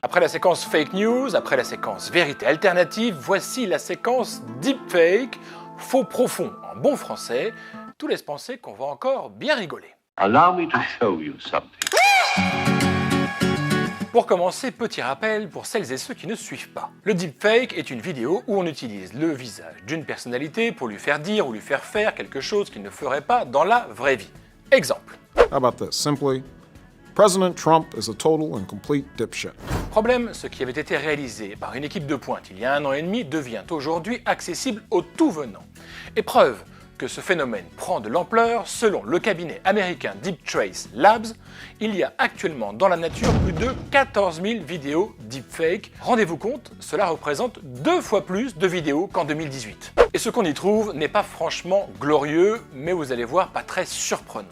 Après la séquence fake news, après la séquence vérité alternative, voici la séquence deepfake, faux profond en bon français. Tout laisse penser qu'on va encore bien rigoler. Allow me to show you something. Pour commencer, petit rappel pour celles et ceux qui ne suivent pas. Le deepfake est une vidéo où on utilise le visage d'une personnalité pour lui faire dire ou lui faire faire quelque chose qu'il ne ferait pas dans la vraie vie. Exemple. How about this? Simply, President Trump is a total and complete dipshit. Problème, ce qui avait été réalisé par une équipe de pointe il y a 1 an et demi devient aujourd'hui accessible aux tout venants. Et preuve que ce phénomène prend de l'ampleur, selon le cabinet américain Deep Trace Labs, il y a actuellement dans la nature plus de 14 000 vidéos deepfake. Rendez-vous compte, cela représente 2 fois plus de vidéos qu'en 2018. Et ce qu'on y trouve n'est pas franchement glorieux, mais vous allez voir pas très surprenant.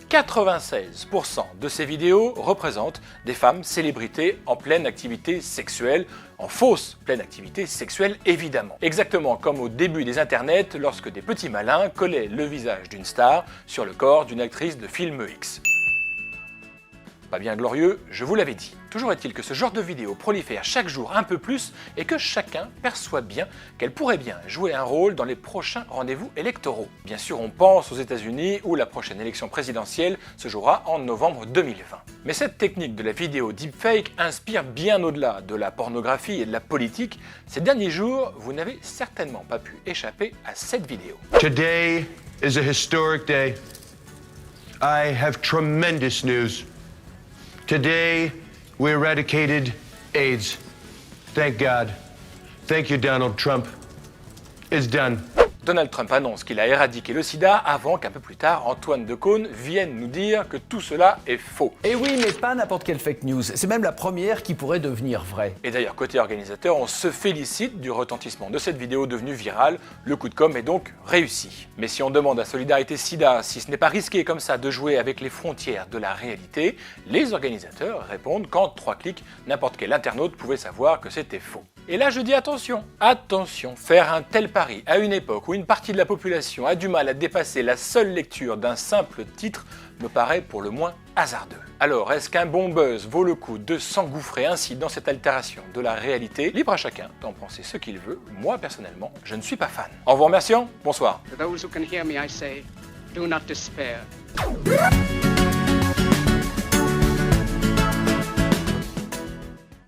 96% de ces vidéos représentent des femmes célébrités en pleine activité sexuelle, en fausse pleine activité sexuelle évidemment. Exactement comme au début des internets lorsque des petits malins collaient le visage d'une star sur le corps d'une actrice de film X. Pas bien glorieux, je vous l'avais dit. Toujours est-il que ce genre de vidéo prolifère chaque jour un peu plus et que chacun perçoit bien qu'elle pourrait bien jouer un rôle dans les prochains rendez-vous électoraux. Bien sûr, on pense aux États-Unis où la prochaine élection présidentielle se jouera en novembre 2020. Mais cette technique de la vidéo deepfake inspire bien au-delà de la pornographie et de la politique. Ces derniers jours, vous n'avez certainement pas pu échapper à cette vidéo. Today is a historic day. I have tremendous news. Today, we eradicated AIDS. Thank God. Thank you, Donald Trump. It's done. Donald Trump annonce qu'il a éradiqué le sida avant qu'un peu plus tard, Antoine Decaune vienne nous dire que tout cela est faux. Et oui, mais pas n'importe quelle fake news. C'est même la première qui pourrait devenir vraie. Et d'ailleurs, côté organisateur, on se félicite du retentissement de cette vidéo devenue virale. Le coup de com' est donc réussi. Mais si on demande à Solidarité Sida si ce n'est pas risqué comme ça de jouer avec les frontières de la réalité, les organisateurs répondent qu'en 3 clics, n'importe quel internaute pouvait savoir que c'était faux. Et là, je dis attention, attention, faire un tel pari à une époque où une partie de la population a du mal à dépasser la seule lecture d'un simple titre me paraît pour le moins hasardeux. Alors, est-ce qu'un bon buzz vaut le coup de s'engouffrer ainsi dans cette altération de la réalité? Libre à chacun d'en penser ce qu'il veut. Moi, personnellement, je ne suis pas fan. En vous remerciant, bonsoir. To those who can hear me, I say, do not despair.